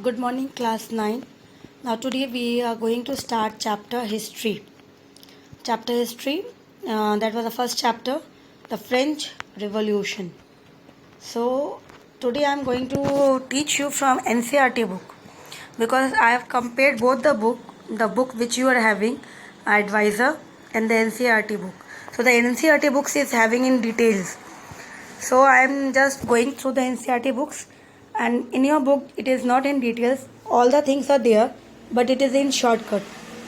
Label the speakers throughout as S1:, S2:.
S1: Good morning, class 9. Now, today we are going to start chapter history. Chapter history, that was the first chapter, the French Revolution. So, today I am going to teach you from NCERT book because I have compared both the book which you are having, Advisor, and the NCERT book. So, the NCERT books is having in details. So I am just going through the NCERT books, and in your book it is not in details. All the things are there, but it is in shortcut.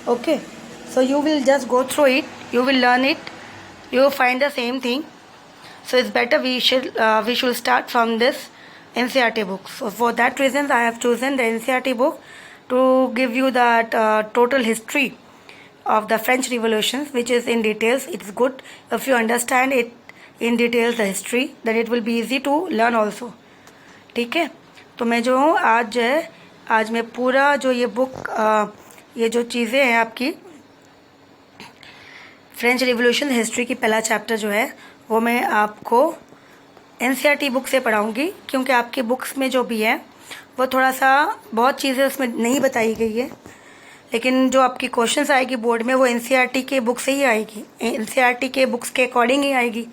S1: Okay, so you will just go through it. You will learn it. You will find the same thing. So it's better we should start from this NCERT book. So for that reason I have chosen the NCERT book to give you that total history of the French Revolutions, which is in details. It's good if you understand it in details the history, then it will be easy to learn also. ठीक है, तो मैं जो हूँ आज मैं पूरा जो ये बुक ये जो चीज़ें हैं आपकी फ्रेंच रिवॉल्यूशन हिस्ट्री की पहला चैप्टर जो है वो मैं आपको एनसीईआरटी बुक से पढ़ाऊँगी, क्योंकि आपकी बुक्स में जो भी है वो थोड़ा सा बहुत चीज़ें उसमें नहीं बताई गई है, लेकिन जो आपकी क्वेश्चंस आएगी बोर्ड में वो एनसीईआरटी के बुक से ही आएगी, एनसीईआरटी के बुक्स के अकॉर्डिंग ही आएगी,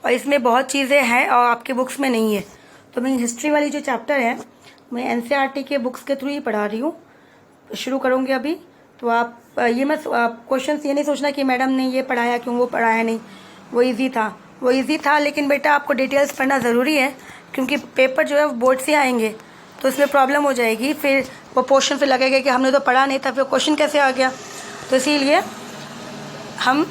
S1: और इसमें बहुत चीज़ें हैं और आपके बुक्स में नहीं है। तो मैं हिस्ट्री वाली जो चैप्टर है मैं एनसीईआरटी के बुक्स के थ्रू ही पढ़ा रही हूँ। शुरू करूँगी अभी। तो आप ये मत क्वेश्चन ये नहीं सोचना कि मैडम ने ये पढ़ाया क्यों, वो पढ़ाया नहीं, वो ईजी था, लेकिन बेटा आपको डिटेल्स पढ़ना ज़रूरी है, क्योंकि पेपर जो है वो बोर्ड से आएंगे तो इसमें प्रॉब्लम हो जाएगी, फिर वो पोर्शन फिर लगेगा कि हमने तो पढ़ा नहीं था, फिर क्वेश्चन कैसे आ गया। तो इसीलिए हम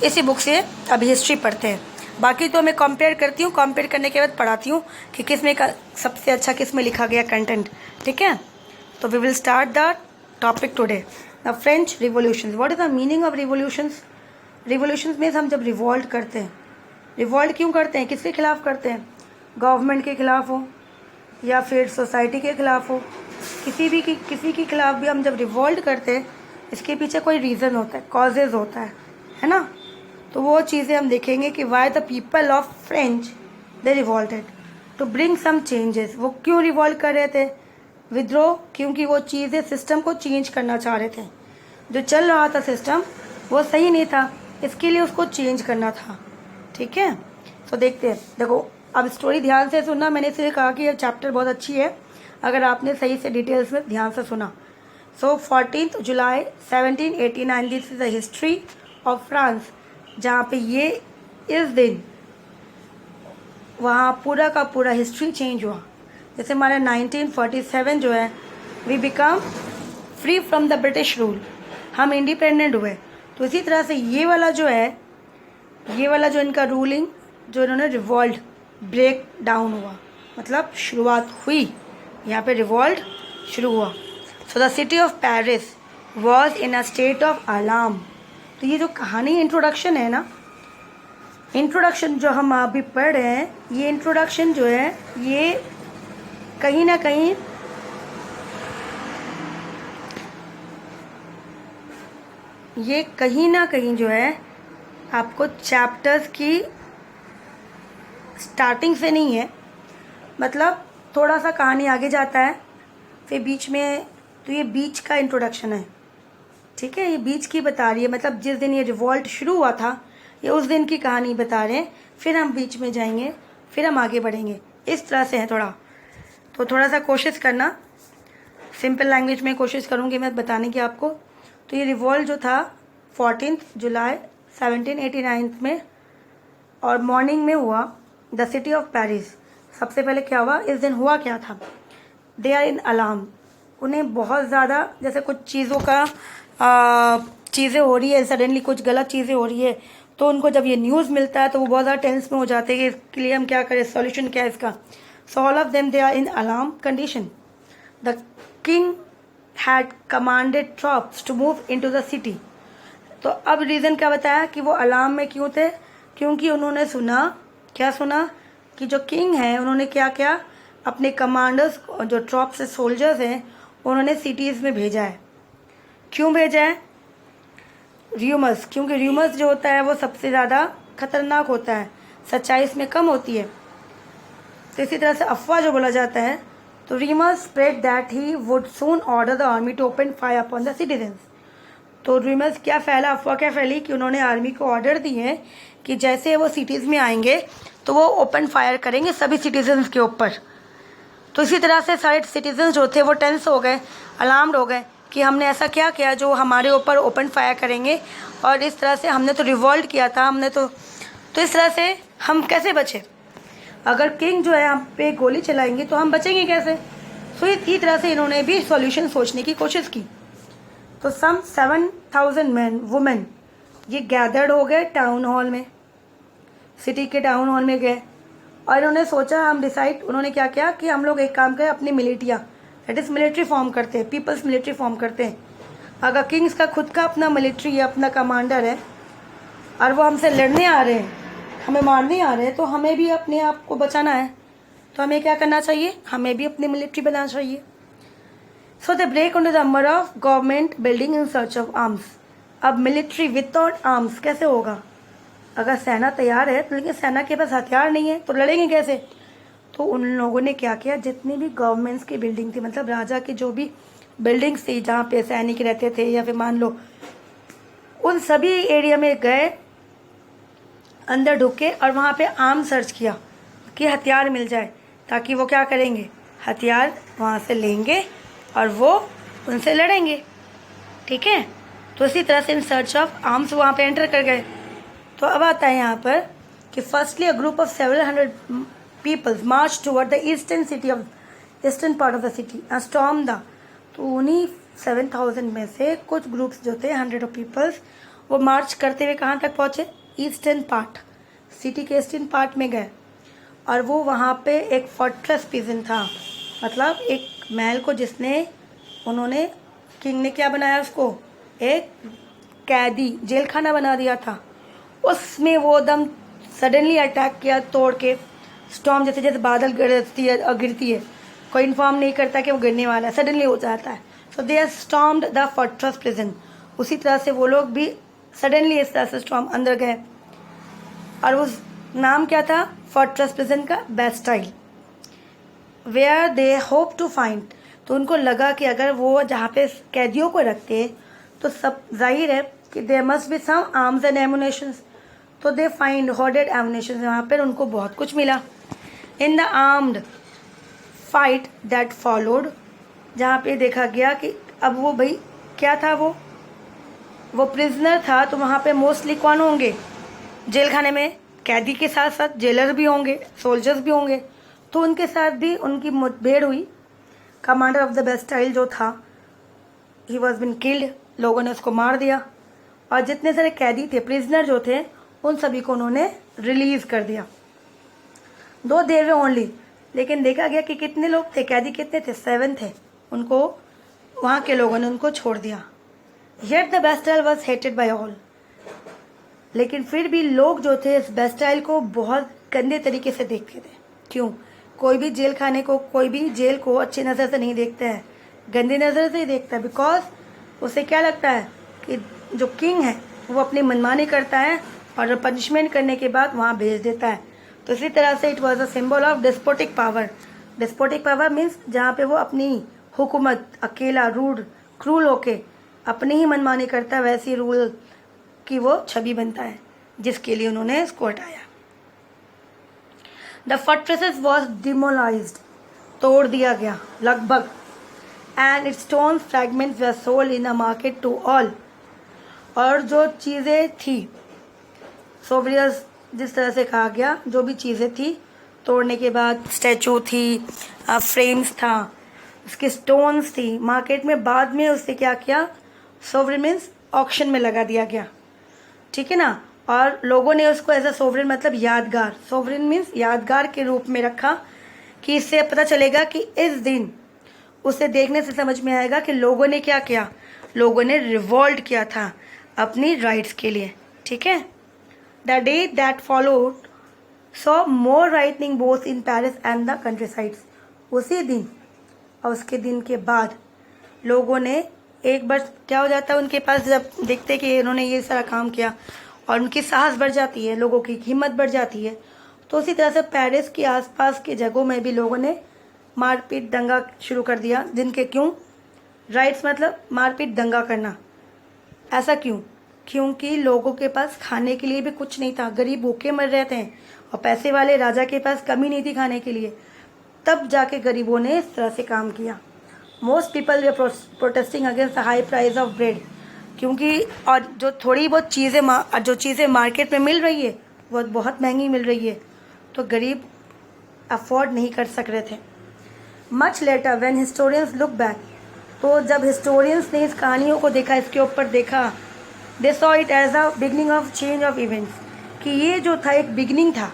S1: इसी बुक से अभी हिस्ट्री पढ़ते हैं। बाकी तो मैं कंपेयर करती हूँ, कंपेयर करने के बाद पढ़ाती हूँ कि किस में सबसे अच्छा किस में लिखा गया कंटेंट। ठीक है, तो we will start the topic today, the French revolution. What is the meaning of revolutions? Revolutions means हम जब रिवॉल्ट करते हैं, रिवॉल्ट क्यों करते हैं, किसके खिलाफ करते हैं? गवर्नमेंट के खिलाफ हो या फिर सोसाइटी के खिलाफ हो, किसी के खिलाफ भी हम जब रिवॉल्ट करते हैं इसके पीछे कोई रीज़न होता है, कॉजेज़ होता है ना। तो वो चीज़ें हम देखेंगे कि why the people of French they revolted to bring some changes. वो क्यों रिवॉल्ट कर रहे थे, विद्रोह? क्योंकि वो चीज़ें सिस्टम को चेंज करना चाह रहे थे, जो चल रहा था सिस्टम वो सही नहीं था, इसके लिए उसको चेंज करना था। ठीक है, तो देखते हैं। देखो अब स्टोरी ध्यान से सुनना, मैंने इसलिए कहा कि ये चैप्टर बहुत अच्छी है अगर आपने सही से डिटेल्स में ध्यान से सुना। सो 14 जुलाई 1789 this is the history of France, जहाँ पे ये इस दिन वहाँ पूरा का पूरा हिस्ट्री चेंज हुआ। जैसे हमारा 1947 जो है we become free from the British rule, हम इंडिपेंडेंट हुए। तो इसी तरह से ये वाला जो इनका रूलिंग जो इन्होंने रिवॉल्ट ब्रेक डाउन हुआ, मतलब शुरुआत हुई, यहाँ पे रिवॉल्ट शुरू हुआ। So the city of Paris was in a state of alarm. तो ये जो कहानी इंट्रोडक्शन है ना, इंट्रोडक्शन जो हम अभी पढ़ रहे हैं, ये इंट्रोडक्शन जो है ये कहीं ना कहीं जो है आपको चैप्टर्स की स्टार्टिंग से नहीं है, मतलब थोड़ा सा कहानी आगे जाता है फिर बीच में, तो ये बीच का इंट्रोडक्शन है। ठीक है, ये बीच की बता रही है, मतलब जिस दिन ये रिवॉल्ट शुरू हुआ था ये उस दिन की कहानी बता रहे हैं, फिर हम बीच में जाएंगे, फिर हम आगे बढ़ेंगे, इस तरह से है थोड़ा। तो थोड़ा सा कोशिश करना, सिंपल लैंग्वेज में कोशिश करूँगी मैं बताने की आपको। तो ये रिवॉल्ट जो था 14 जुलाई 1789 में और मॉर्निंग में हुआ द सिटी ऑफ पेरिस। सबसे पहले क्या हुआ, इस दिन हुआ क्या था, दे आर इन अलार्म। उन्हें बहुत ज़्यादा जैसे कुछ चीज़ों का चीज़ें हो रही है, सडनली कुछ गलत चीज़ें हो रही है, तो उनको जब ये न्यूज़ मिलता है तो वो बहुत ज़्यादा टेंस में हो जाते हैं कि इसके लिए हम क्या करें, सॉल्यूशन क्या है इसका। So all of them they are in alarm condition. The king had commanded troops to move into the city. तो अब रीज़न क्या बताया कि वो अलार्म में क्यों थे, क्योंकि उन्होंने सुना कि जो किंग है उन्होंने क्या किया, अपने कमांडर्स जो ट्रॉप्स से सोल्जर्स हैं उन्होंने सिटीज़ में भेजा है। क्यों भेजा है? र्यूमर्स, क्योंकि र्यूमर्स जो होता है वो सबसे ज़्यादा खतरनाक होता है, सच्चाई इसमें कम होती है। तो इसी तरह से अफवाह जो बोला जाता है, तो rumours spread that he would soon order the army to open fire upon the citizens. तो रूमर्स क्या फैला, अफवाह क्या फैली कि उन्होंने आर्मी को ऑर्डर दिए हैं कि जैसे वो सिटीज़ में आएंगे तो वो ओपन फायर करेंगे सभी सिटीजन्स के ऊपर। तो इसी तरह से सारे सिटीजन्स जो थे वो टेंस हो गए, अलार्म्ड हो गए कि हमने ऐसा क्या किया जो हमारे ऊपर ओपन फायर करेंगे, और इस तरह से हमने तो रिवॉल्ट किया था, हमने तो इस तरह से हम कैसे बचे? अगर किंग जो है हम पे गोली चलाएंगे तो हम बचेंगे कैसे? सो इसी तरह से इन्होंने भी सॉल्यूशन सोचने की कोशिश की। तो सम 7,000 मैन वुमेन ये गैदर्ड हो गए टाउन हॉल में, सिटी के टाउन हॉल में गए, और इन्होंने सोचा उन्होंने क्या किया कि हम लोग एक काम करें, अपनी militia that is military form करते हैं, पीपल्स मिलिट्री फॉर्म करते हैं। अगर किंग्स का खुद का अपना मिलिट्री है, अपना कमांडर है, और वो हमसे लड़ने आ रहे हैं, हमें मारने आ रहे हैं, तो हमें भी अपने आप को बचाना है, तो हमें क्या करना चाहिए? हमें भी अपनी मिलिट्री बनाना चाहिए। So they break on the number of government building in search of arms. अब मिलिट्री विदाउट आर्म्स कैसे होगा? अगर सेना तैयार है तो, लेकिन सेना के पास हथियार नहीं है तो लड़ेंगे कैसे? तो उन लोगों ने क्या किया, जितनी भी गवर्नमेंट्स की बिल्डिंग थी, मतलब राजा की जो भी बिल्डिंग्स थी जहाँ पे सैनिक रहते थे, या फिर मान लो उन सभी एरिया में गए, अंदर ढुके और वहाँ पे आर्म सर्च किया कि हथियार मिल जाए, ताकि वो क्या करेंगे, हथियार वहाँ से लेंगे और वो उनसे लड़ेंगे। ठीक है, तो इसी तरह से इन सर्च ऑफ आर्म्स वहाँ पे एंटर कर गए। तो अब आता है यहाँ पर कि firstly a group of several hundred peoples march toward the eastern part of the city and storm the. तो उन्हीं 7,000 में से कुछ ग्रुप्स जो थे 100 ऑफ पीपल्स, वो मार्च करते हुए कहाँ तक पहुँचे? ईस्टर्न पार्ट, सिटी के ईस्टर्न पार्ट में गए, और वो वहाँ पे एक फोर्ट्रेस प्रिजन था, मतलब एक महल को जिसने उन्होंने, किंग ने क्या बनाया उसको, एक कैदी जेल खाना बना दिया था। उसमें वो दम सडनली अटैक किया, तोड़ के स्टॉर्म, जैसे जैसे बादल गिरती है, कोई इन्फॉर्म नहीं करता कि वो गिरने वाला है, सडनली हो जाता है। सो दे स्टॉर्म्ड द फोर्ट्रेस प्रिजन। उसी तरह से वो लोग भी सडनली इस तरह से स्टॉर्म अंदर गए, और उस नाम क्या था फोर्ट्रेस प्रिजन का? Bastille, where they hope to find. तो उनको लगा कि अगर वो जहाँ पे कैदियों को रखते तो सब जाहिर है कि there must be some arms and ammunitions. तो दे फाइंड होर्डेड एमुनेशन, वहाँ पर उनको बहुत कुछ मिला। In the armed fight that followed, जहाँ पे देखा गया कि अब वो भाई क्या था, वो प्रिजनर था, तो वहाँ पे मोस्टली कौन होंगे? जेल खाने में कैदी के साथ साथ जेलर भी होंगे, सोल्जर्स भी होंगे, तो उनके साथ भी उनकी मुठभेड़ हुई। कमांडर ऑफ द बेस्टाइल जो था, ही वॉज बिन किल्ड, लोगों ने उसको मार दिया, और जितने सारे कैदी थे, प्रिजनर जो थे, उन सभी को उन्होंने रिलीज कर दिया। दो देर ओनली, लेकिन देखा गया कि कितने लोग थे, कैदी कितने थे? 7 थे, उनको वहाँ के लोगों ने उनको छोड़ दिया। Yet the Bastille was hated by all, लेकिन फिर भी लोग जो थे इस बेस्टाइल को बहुत गंदे तरीके से देखते थे। क्यों? कोई भी जेल खाने को, कोई भी जेल को अच्छी नज़र से नहीं देखता है, गंदी नज़र से ही देखता है, बिकॉज उसे क्या लगता है कि जो किंग है वो अपनी मनमानी करता है और पनिशमेंट करने के बाद वहाँ भेज देता है। तो इसी तरह से it was a symbol of despotic power. Despotic power means जहाँ पे वो अपनी हुकूमत अकेला, रूड, क्रूल होके अपनी ही मनमानी करता है, वैसी रूल की वो छवि बनता है, जिसके लिए उन्होंने इसको हटाया। द फोर्ट्रेसेस वॉज डिमोलाइज्ड, तोड़ दिया गया लगभग, and its stone fragments were sold in the market to all. और जो चीज़ें थी सोवियस, जिस तरह से कहा गया, जो भी चीज़ें थी तोड़ने के बाद, स्टैचू थी, फ्रेम्स था, उसके स्टोन्स थी, मार्केट में बाद में उससे क्या किया, सोवरेन मीन्स ऑक्शन में लगा दिया गया। ठीक है ना, और लोगों ने उसको एज अ सोवरेन मतलब यादगार, सोवरेन मीन्स यादगार के रूप में रखा, कि इससे पता चलेगा कि इस दिन उसे देखने से समझ में आएगा कि लोगों ने क्या किया, लोगों ने रिवॉल्ट किया था अपनी राइट्स के लिए। ठीक है, the day that followed saw more राइटनिंग both in Paris and the country sides. उसी दिन और उसके दिन के बाद लोगों ने एक बार क्या हो जाता है उनके पास, जब देखते कि इन्होंने ये सारा काम किया और उनकी साहस बढ़ जाती है, लोगों की हिम्मत बढ़ जाती है। तो उसी तरह से पेरिस के आसपास की जगहों में भी लोगों ने मारपीट दंगा शुरू कर दिया। जिनके क्यों? राइट्स मतलब मारपीट दंगा करना। ऐसा क्यों? क्योंकि लोगों के पास खाने के लिए भी कुछ नहीं था, गरीब भूखे मर रहे थे और पैसे वाले राजा के पास कमी नहीं थी खाने के लिए। तब जाके गरीबों ने इस तरह से काम किया। Most people way protesting against the high price of bread, क्योंकि और जो थोड़ी बहुत चीज़ें मार्केट में मिल रही है वो बहुत महंगी मिल रही है, तो गरीब अफोर्ड नहीं कर सक रहे थे। Much later when historians look back, तो जब हिस्टोरियंस ने इस कहानियों को देखा, इसके ऊपर देखा, they saw it as a beginning of change of events, कि ये जो था एक बिगनिंग था।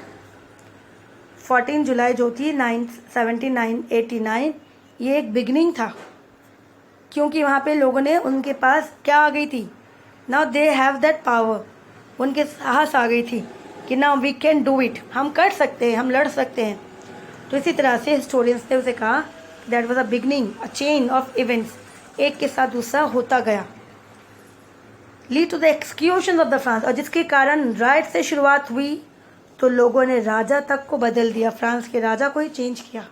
S1: 14 जुलाई जो थी 1789 ये एक बिगनिंग था, क्योंकि वहाँ पे लोगों ने, उनके पास क्या आ गई थी, now they have that power, उनके साहस आ गई थी कि now we can do it, हम कर सकते हैं, हम लड़ सकते हैं। तो इसी तरह से हिस्टोरियंस ने उसे कहा that was a beginning, a chain of events, एक के साथ दूसरा होता गया। Lead to the execution of the France, और जिसके कारण राइट से शुरुआत हुई तो लोगों ने राजा तक को बदल दिया, फ्रांस के राजा को ही चेंज किया।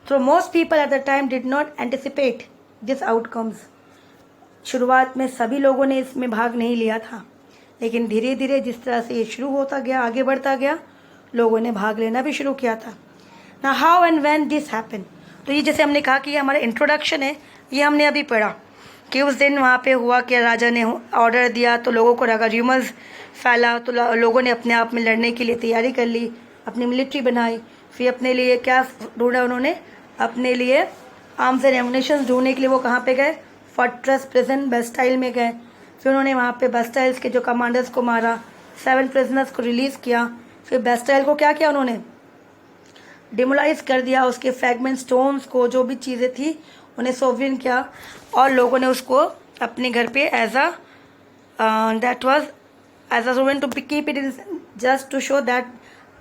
S1: तो most people at the time did not anticipate this outcomes, शुरुआत में सभी लोगों ने इसमें भाग नहीं लिया था, लेकिन धीरे धीरे जिस तरह से ये शुरू होता गया, आगे बढ़ता गया, लोगों ने भाग लेना भी शुरू किया था। ना how and when this happen, तो ये जैसे हमने कहा कि ये हमारा इंट्रोडक्शन है, ये हमने अभी पढ़ा कि उस दिन वहाँ पे हुआ कि राजा ने ऑर्डर दिया तो लोगों को लगा, र्यूमर्स फैला, तो लोगों ने अपने आप में लड़ने के लिए तैयारी कर ली, अपनी मिलिट्री बनाई, फिर अपने लिए क्या ढूंढा उन्होंने, अपने लिए आर्म्स एंड एमुनेशन ढूंढने के लिए वो कहाँ पे गए, फोर्ट्रेस प्रिजन बेस्टाइल में गए। फिर उन्होंने वहाँ पे बेस्टाइल्स के जो कमांडर्स को मारा, 7 प्रिजनर्स को रिलीज़ किया। फिर बेस्टाइल को क्या किया उन्होंने, डिमोलाइज कर दिया, उसके फ्रैगमेंट स्टोन्स को, जो भी चीज़ें थी उन्हें सोवरिन किया, और लोगों ने उसको अपने घर पे as a that was as a sovereign to keep it in, just to show that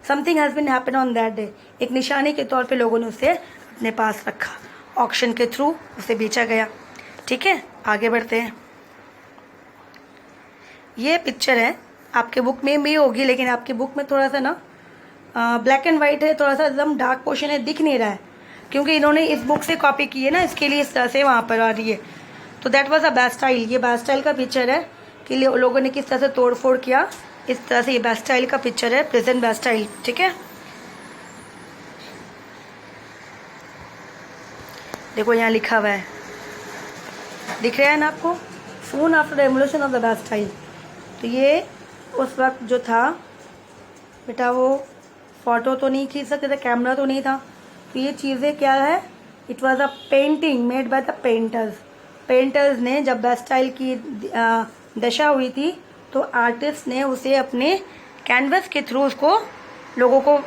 S1: something has been happen on that day, एक निशानी के तौर पे लोगों ने उसे अपने पास रखा। ऑक्शन के थ्रू उसे बेचा गया। ठीक है, आगे बढ़ते हैं। ये पिक्चर है, आपके बुक में भी होगी, लेकिन आपकी बुक में थोड़ा सा ना ब्लैक एंड वाइट है, थोड़ा सा एकदम डार्क पोर्शन है, दिख नहीं रहा है, क्योंकि इन्होंने इस बुक से कॉपी की है ना, इसके लिए इस तरह से वहाँ पर आ रही है। तो दैट वाज अ बेस्टाइल, ये बेस्टाइल का पिक्चर है कि लोगों ने किस तरह से तोड़ फोड़ किया, इस तरह से ये बेस्टाइल का पिक्चर है, प्रेजेंट बेस्टाइल। ठीक है, देखो यहाँ लिखा हुआ है, दिख रहा है ना आपको, soon after the revolution of the Bastille. तो ये उस वक्त जो था बेटा, वो फ़ोटो तो नहीं खींच सकते थे, कैमरा तो नहीं था, तो ये चीज़ें क्या है, it was a painting made by the painters. Painters ने जब बेस्टाइल की दशा हुई थी तो आर्टिस्ट ने उसे अपने कैनवस के थ्रू उसको लोगों को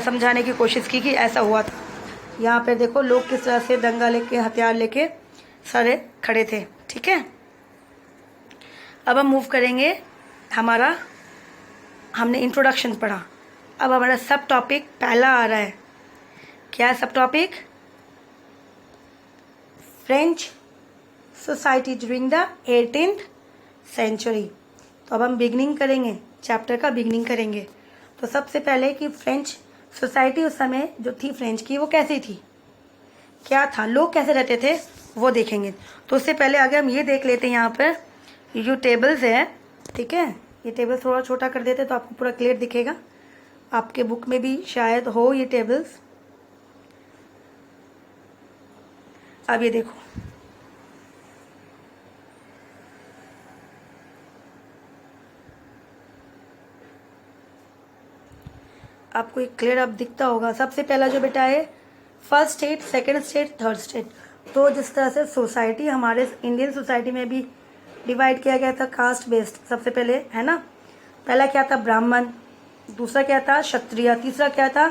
S1: समझाने की कोशिश की कि ऐसा हुआ था। यहाँ पर देखो लोग किस तरह से दंगा लेके, हथियार लेके सारे खड़े थे। ठीक है, अब हम मूव करेंगे, हमने इंट्रोडक्शन पढ़ा, अब हमारा सब टॉपिक पहला आ रहा है। क्या है सब topic? French society during the 18th century. तो अब हम बिगनिंग करेंगे, चैप्टर का बिगनिंग करेंगे। तो सबसे पहले कि फ्रेंच सोसाइटी उस समय जो थी फ्रेंच की, वो कैसी थी, क्या था, लोग कैसे रहते थे, वो देखेंगे। तो उससे पहले आगे हम ये देख लेते हैं, यहाँ पर ये जो टेबल्स है, ठीक है, ये टेबल थोड़ा छोटा कर देते तो आपको पूरा क्लियर दिखेगा। आपके बुक में भी शायद हो ये टेबल्स। अब ये देखो, आपको एक क्लियर अब दिखता होगा। सबसे पहला जो बेटा है first state, second state, third state. तो जिस तरह से सोसाइटी हमारे इंडियन सोसाइटी में भी डिवाइड किया गया था कास्ट बेस्ड, सबसे पहले है ना, पहला क्या था ब्राह्मण, दूसरा क्या था क्षत्रिय, तीसरा क्या था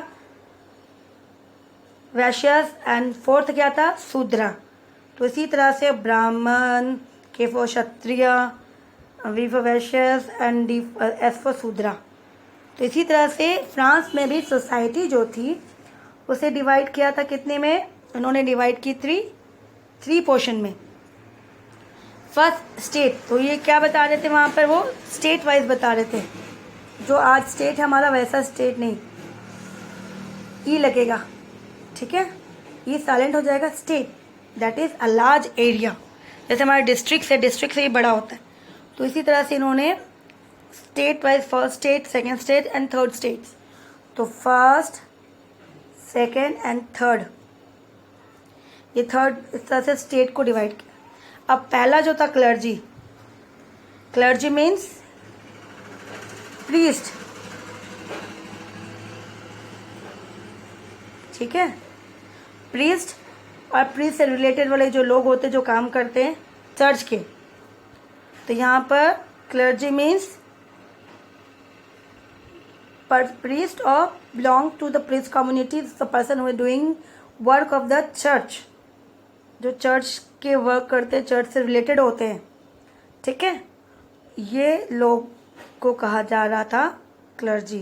S1: वैश्यस, एंड फोर्थ क्या था शूद्र। तो इसी तरह से Brahmin, K for Kshatriya, V for Vaishyas and D S for Shudra. तो इसी तरह से फ्रांस में भी सोसाइटी जो थी उसे डिवाइड किया था कितने में, उन्होंने डिवाइड की थ्री पोर्शन में। फर्स्ट स्टेट, तो ये क्या बता रहे थे वहाँ पर, वो स्टेट वाइज बता रहे थे, जो आज स्टेट है हमारा वैसा स्टेट नहीं, ई लगेगा, ठीक है। ये साइलेंट हो जाएगा state, that is a large area. जैसे हमारा डिस्ट्रिक्ट से ही बड़ा होता है, तो इसी तरह से इन्होंने state wise first state, second state and third states, तो फर्स्ट, सेकेंड एंड थर्ड, ये थर्ड इस तरह से स्टेट को डिवाइड किया। अब पहला जो था क्लर्जी, क्लर्जी मीन्स प्रीस्ट, ठीक है, प्रीस्ट और प्रीस्ट से रिलेटेड वाले जो लोग होते हैं जो काम करते हैं चर्च के, तो यहाँ पर clergy means priest or belong to the priest community is the person who is doing work of the church, जो चर्च के वर्क करते हैं, चर्च से रिलेटेड होते हैं, ठीक है, ये लोग को कहा जा रहा था क्लर्जी।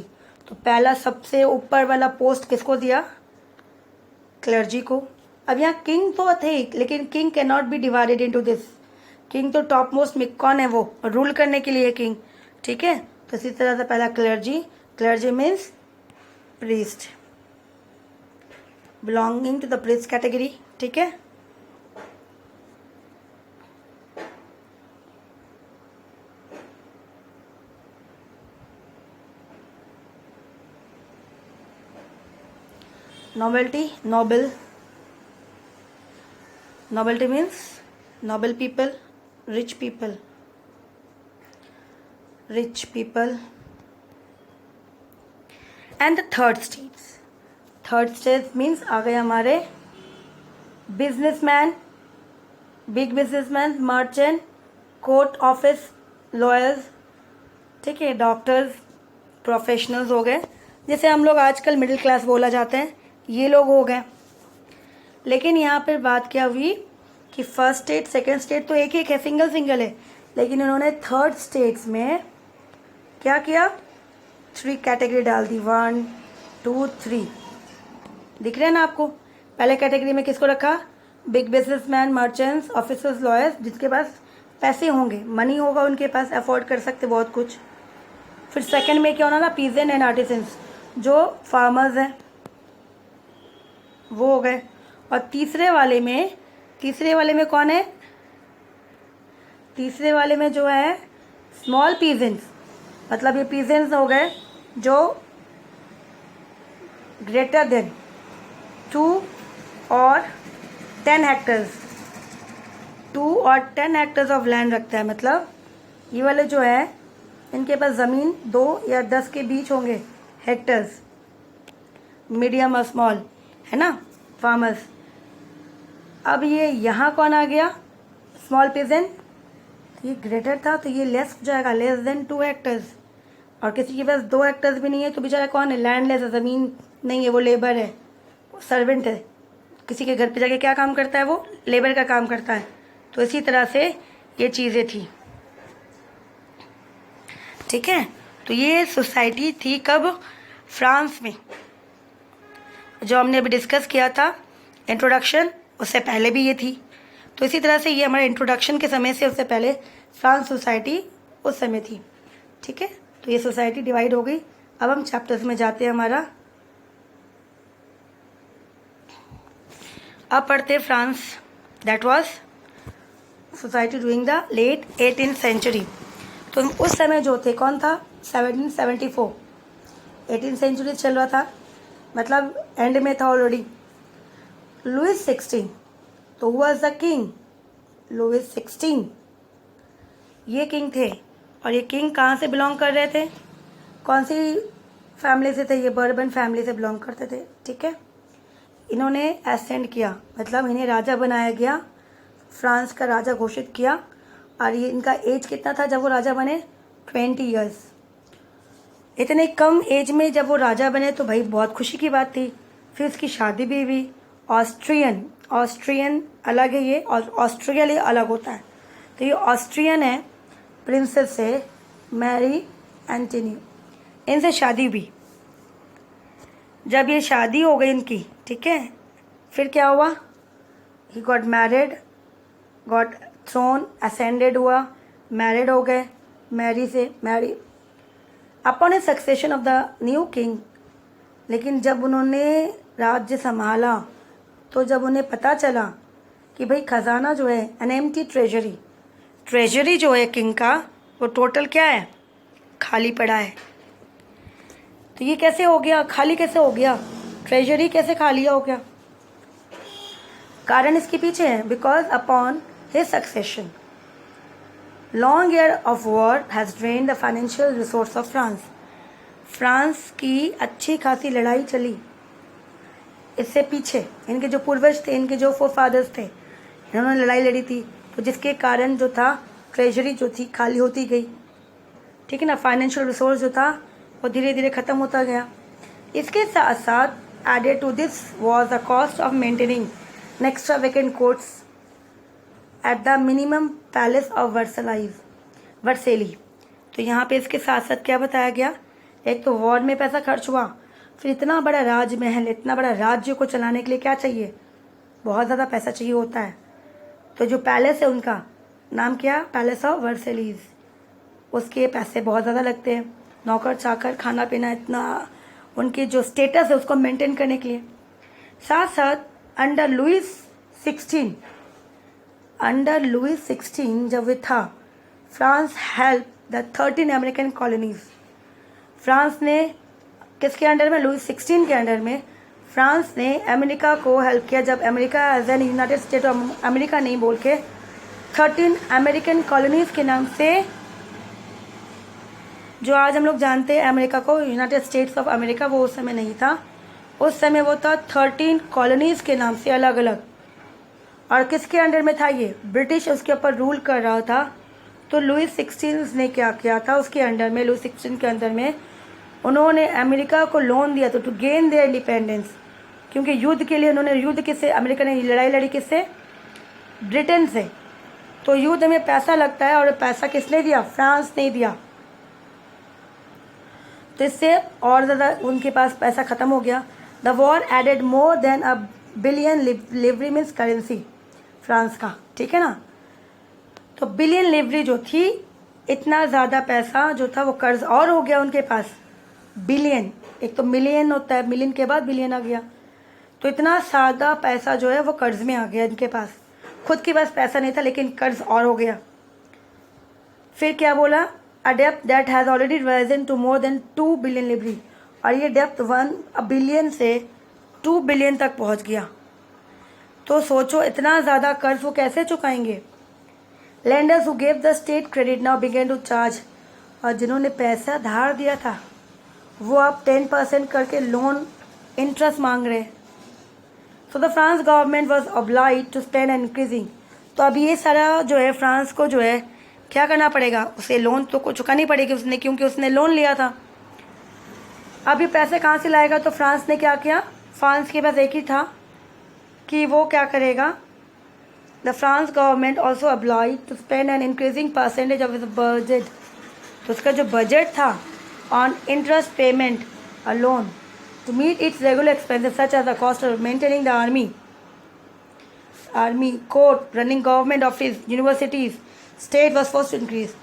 S1: तो पहला सबसे ऊपर वाला पोस्ट किसको दिया? क्लर्जी को। अब यहाँ किंग तो थे, लेकिन king can not be divided into this, king तो टॉप मोस्ट में कौन है? वो रूल करने के लिए किंग, ठीक है। तो इसी तरह से पहला clergy, clergy means priest, belonging to the priest category, ठीक है। Nobility, noble, nobility means noble people, rich people, rich people. And the third states, third states means आ गए हमारे businessman, big businessman, merchant, court office lawyers, ठीक है, doctors, professionals हो गए, जैसे हम लोग आजकल मिडिल क्लास बोला जाते हैं, ये लोग हो गए। लेकिन यहाँ पर बात क्या हुई कि फर्स्ट स्टेट, सेकंड स्टेट तो एक है, सिंगल सिंगल है, लेकिन उन्होंने थर्ड स्टेट्स में क्या किया? 3 कैटेगरी डाल दी, 1 2 3, दिख रहे हैं ना आपको? पहले कैटेगरी में किसको रखा? Big businessman, merchants, officers, lawyers, जिसके पास पैसे होंगे, मनी होगा उनके पास, अफोर्ड कर सकते बहुत कुछ। फिर सेकंड में क्या होना था? पीजेंट एंड आर्टिसंस, जो फार्मर्स हैं वो हो गए। और तीसरे वाले में कौन है? तीसरे वाले में जो है स्मॉल पीजेंट्स, मतलब ये पीजेंट्स हो गए जो ग्रेटर देन 2 और 10 हेक्टर्स, 2 और 10 हेक्टर्स ऑफ लैंड रखता है। मतलब ये वाले जो है इनके पास ज़मीन 2 या 10 के बीच होंगे हेक्टर्स, मीडियम और स्मॉल, है ना, फार्मर्स। अब ये यहाँ कौन आ गया? स्मॉल पीजेंट, ये ग्रेटर था तो ये लेस हो जाएगा, लेस देन 2 हेक्टर्स। और किसी के पास 2 हेक्टर्स भी नहीं है तो बेचारा कौन है? लैंडलेस है, ज़मीन नहीं है, वो लेबर है, वो सर्वेंट है, किसी के घर पे जाके क्या काम करता है? वो लेबर का काम करता है। तो इसी तरह से ये चीज़ें थी, ठीक है। तो ये सोसाइटी थी कब? फ्रांस में, जो हमने अभी डिस्कस किया था इंट्रोडक्शन, उससे पहले भी ये थी। तो इसी तरह से ये हमारे इंट्रोडक्शन के समय से उससे पहले फ्रांस सोसाइटी उस समय थी, ठीक है। तो ये सोसाइटी डिवाइड हो गई। अब हम चैप्टर्स में जाते हैं हमारा। अब पढ़ते France, that was society during the late 18th century. तो उस समय जो थे कौन था? 1774, 18th सेंचुरी चल रहा था, मतलब एंड में था ऑलरेडी। लुइस 16 तो वाज द किंग, लुइस 16 ये किंग थे। और ये किंग कहाँ से बिलोंग कर रहे थे? कौन सी फैमिली से थे? ये बर्बन फैमिली से बिलोंग करते थे, ठीक है। इन्होंने एसेंड किया, मतलब इन्हें राजा बनाया गया, फ्रांस का राजा घोषित किया। और ये इनका एज कितना था जब वो राजा बने? 20 ईयर्स। इतने कम एज में जब वो राजा बने तो भाई बहुत खुशी की बात थी। फिर उसकी शादी भी हुई। ऑस्ट्रियन अलग है ये, और ऑस्ट्रिया ये अलग होता है। तो ये ऑस्ट्रियन है, प्रिंसेस से मैरी एंटनी, इनसे शादी हुई। जब ये शादी हो गई इनकी, ठीक है, फिर क्या हुआ? He got married, got throne, ascended हुआ, मैरिड हो गए, मैरी से marry upon a succession of the new king. लेकिन जब उन्होंने राज्य संभाला तो जब उन्हें पता चला कि भाई खजाना जो है एन एम्प्टी ट्रेजरी, ट्रेजरी जो है किंग का वो टोटल क्या है, खाली पड़ा है। तो ये कैसे हो गया, खाली कैसे हो गया, ट्रेजरी कैसे खाली हो गया? कारण इसके पीछे है, because upon his succession long year of war has drain the financial resource of France. France की अच्छी खासी लड़ाई चली इससे पीछे, इनके जो पूर्वज थे, इनके जो फोर फादर्स थे, इन्होंने लड़ाई लड़ी थी, तो जिसके कारण जो था ट्रेजरी जो थी खाली होती गई, ठीक है ना। फाइनेंशियल रिसोर्स जो था वो धीरे धीरे ख़त्म होता गया। इसके साथ साथ added to this was the cost of maintaining an extravagant courts at the minimum palace of Versailles. तो यहाँ पे इसके साथ साथ क्या बताया गया, एक तो वॉर में पैसा खर्च हुआ, फिर इतना बड़ा राजमहल, इतना बड़ा राज्य को चलाने के लिए क्या चाहिए, बहुत ज़्यादा पैसा चाहिए होता है। तो जो पैलेस है उनका नाम क्या, पैलेस ऑफ वर्सेलीज, उसके पैसे बहुत ज़्यादा लगते हैं, नौकर चाकर, खाना पीना, इतना उनकी जो स्टेटस है उसको मेंटेन करने के लिए। साथ साथ अंडर लुइस 16 जब वे था, France help the 13 American colonies. France ने किसके अंडर में, लुइस 16 के अंडर में फ्रांस ने अमेरिका को हेल्प किया। जब America as an United State of America नहीं बोल के 13 अमेरिकन कॉलोनीज के नाम से, जो आज हम लोग जानते हैं अमेरिका को यूनाइटेड स्टेट्स ऑफ अमेरिका, वो उस समय नहीं था। उस समय वो था 13 कॉलोनीज के नाम से अलग अलग। और किसके अंडर में था ये, ब्रिटिश उसके ऊपर रूल कर रहा था। तो लुइस 16 ने क्या किया था उसके अंडर में, लुइस 16 के अंदर में उन्होंने अमेरिका को लोन दिया, तो टू गेन देयर इंडिपेंडेंस, क्योंकि युद्ध के लिए उन्होंने, युद्ध किससे, अमेरिका ने लड़ाई लड़ी किससे, ब्रिटेन से। तो युद्ध में पैसा लगता है, और पैसा किसने दिया, फ्रांस ने दिया। तो इससे और ज़्यादा उनके पास पैसा ख़त्म हो गया। The war added more than a billion livres means currency France का, ठीक है ना। तो बिलियन लिवरी जो थी, इतना ज़्यादा पैसा जो था वो कर्ज और हो गया उनके पास, बिलियन, एक तो मिलियन होता है, मिलियन के बाद बिलियन आ गया। तो इतना सादा पैसा जो है वो कर्ज में आ गया इनके पास, खुद के पास पैसा नहीं था लेकिन कर्ज और हो गया। फिर क्या बोला, अ डेप्थ that has already risen to more than 2 billion livres, और ये डेप्थ 1 बिलियन से 2 बिलियन तक पहुंच गया। तो सोचो इतना ज़्यादा कर्ज वो कैसे चुकाएंगे। Lenders who gave the state credit now began to charge, और जिन्होंने पैसा धार दिया था वो अब 10% करके लोन इंटरेस्ट मांग रहे। So the France government was obliged to spend and increasing. तो अब ये सारा जो है फ्रांस को जो है क्या करना पड़ेगा, उसे लोन तो चुकानी पड़ेगी उसने, क्योंकि उसने लोन लिया था। अब ये पैसे कहाँ से लाएगा, तो फ्रांस ने क्या किया, फ्रांस के पास एक ही था कि वो क्या करेगा, the France government also obliged to spend an increasing percentage of its budget. तो उसका जो बजट था on interest payment a loan to meet its regular expenses such as the cost of maintaining the army, court, running government office, universities, state was forced to increase।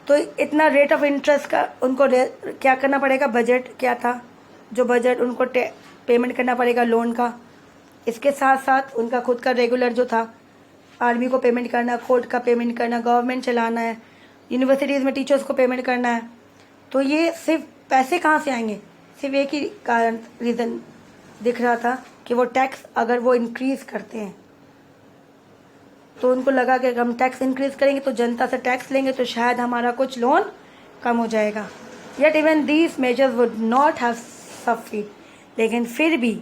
S1: तो इतना rate of interest का उनको क्या करना पड़ेगा, budget क्या था, जो बजट उनको पेमेंट करना पड़ेगा लोन का। इसके साथ साथ उनका खुद का रेगुलर जो था, आर्मी को पेमेंट करना, कोर्ट का पेमेंट करना, गवर्नमेंट चलाना है, यूनिवर्सिटीज़ में टीचर्स को पेमेंट करना है। तो ये सिर्फ पैसे कहाँ से आएंगे, सिर्फ एक ही कारण, रीज़न दिख रहा था कि वो टैक्स अगर वो इंक्रीज़ करते हैं, तो उनको लगा कि हम टैक्स इंक्रीज़ करेंगे तो जनता से टैक्स लेंगे तो शायद हमारा कुछ लोन कम हो जाएगा। Yet even these measures would not have sufficed, लेकिन फिर भी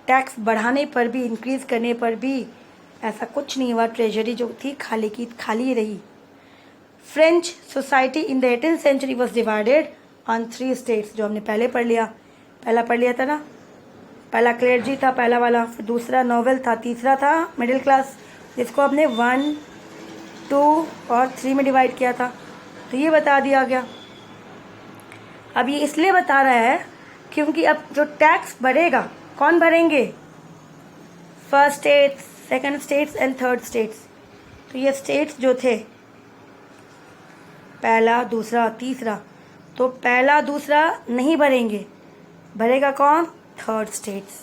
S1: टैक्स बढ़ाने पर भी, इंक्रीज़ करने पर भी ऐसा कुछ नहीं हुआ। ट्रेजरी जो थी खाली की खाली रही। French society in the 18th century was divided on 3 states, जो हमने पहले पढ़ लिया था ना। पहला क्लेरजी था, पहला वाला, फिर दूसरा नोवेल था, तीसरा था मिडिल क्लास, जिसको हमने 1, 2 और 3 में डिवाइड किया था। तो ये बता दिया गया। अब ये इसलिए बता रहा है क्योंकि अब जो टैक्स बढ़ेगा कौन भरेंगे, first states, second states and third states. तो ये स्टेट्स जो थे पहला, दूसरा, तीसरा, तो पहला दूसरा नहीं भरेंगे, भरेगा कौन, थर्ड स्टेट्स।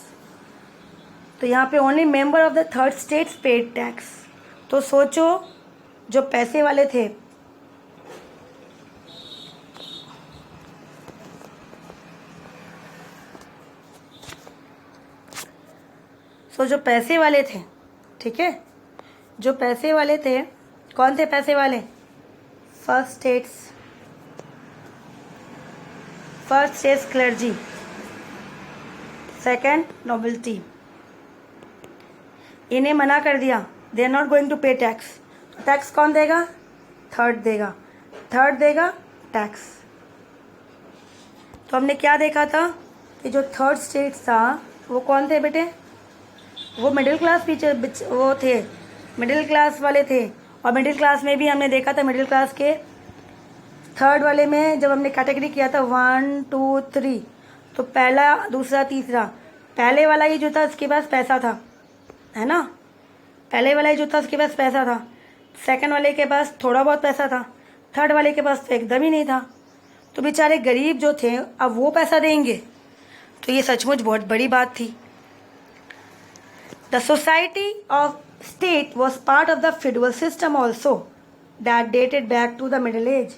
S1: तो यहाँ पे only member of the third states paid tax. तो सोचो जो पैसे वाले थे, जो पैसे वाले थे, ठीक है, जो पैसे वाले थे, कौन थे पैसे वाले? First states clergy, second nobility. इन्हें मना कर दिया, they are not going to pay tax. Tax कौन देगा? थर्ड देगा टैक्स। तो हमने क्या देखा था कि जो थर्ड स्टेट्स था वो कौन थे बेटे? वो मिडिल क्लास वो थे, मिडिल क्लास वाले थे। और मिडिल क्लास में भी हमने देखा था, मिडिल क्लास के थर्ड वाले में जब हमने कैटेगरी किया था 1 2 3, तो पहला, दूसरा, तीसरा, पहले वाला ही जो था उसके पास पैसा था, है ना, पहले वाला ही जो था उसके पास पैसा था, सेकंड वाले के पास थोड़ा बहुत पैसा था, थर्ड वाले के पास तो एकदम ही नहीं था। तो बेचारे गरीब जो थे अब वो पैसा देंगे, तो ये सचमुच बहुत बड़ी बात थी। The society of state was part of the federal system also that dated back to the middle age.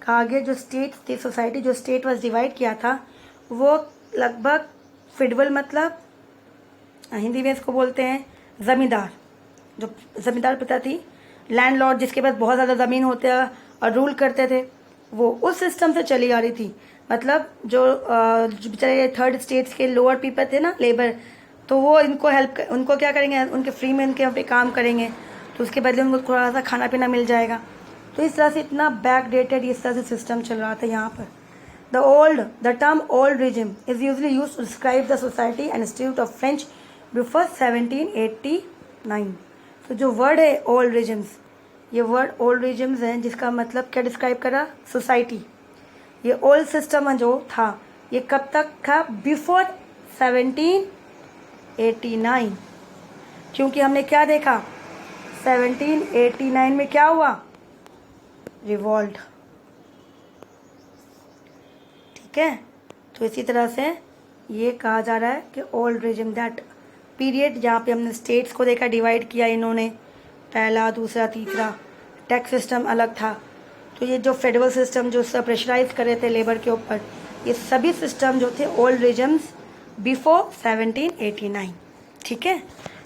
S1: कहा गया जो स्टेट थी, सोसाइटी जो स्टेट वॉज डिवाइड किया था वो लगभग फेडरल, मतलब हिंदी में इसको बोलते हैं ज़मींदार, जो ज़मींदार प्रथा थी, लैंडलॉर्ड जिसके पास बहुत ज़्यादा ज़मीन होते हैं और रूल करते थे, वो उस सिस्टम से चली आ रही थी। मतलब जो बेचारे थर्ड स्टेट्स के लोअर पीपल थे ना, लेबर, तो वो उनको क्या करेंगे, उनके फ्री में उनके यहाँ पे काम करेंगे, तो उसके बदले उनको थोड़ा सा खाना पीना मिल जाएगा। तो इस तरह से इतना बैकडेटेड इस तरह से सिस्टम चल रहा था यहाँ पर। The term old regime is usually use to describe the society and institute of French before 1789। तो जो वर्ड है ओल्ड रिजिम्स, ये वर्ड ओल्ड रिजिम्स है, जिसका मतलब क्या डिस्क्राइब करा? सोसाइटी। ये ओल्ड सिस्टम जो था ये कब तक था? बिफोर 1789। क्योंकि हमने क्या देखा, 1789 में क्या हुआ? रिवॉल्ट, ठीक है। तो इसी तरह से ये कहा जा रहा है कि ओल्ड रिजिम, दैट पीरियड जहाँ पे हमने स्टेट्स को देखा, डिवाइड किया इन्होंने, पहला, दूसरा, तीसरा, टैक्स सिस्टम अलग था। तो ये जो फेडरल सिस्टम जो सब प्रेशराइज कर रहे थे लेबर के ऊपर, ये सभी सिस्टम जो थे ओल्ड रिजिम्स बिफोर 1789, ठीक है।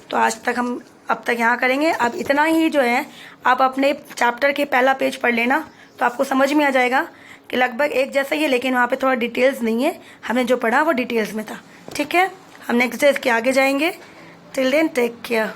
S1: तो आज तक हम अब तक यहाँ करेंगे। अब इतना ही जो है आप अपने चैप्टर के पहला पेज पढ़ लेना, तो आपको समझ में आ जाएगा कि लगभग एक जैसा ही है, लेकिन वहाँ पे थोड़ा डिटेल्स नहीं है। हमने जो पढ़ा वो डिटेल्स में था, ठीक है। हम नेक्स्ट डे इसके आगे जाएंगे। Till then take care.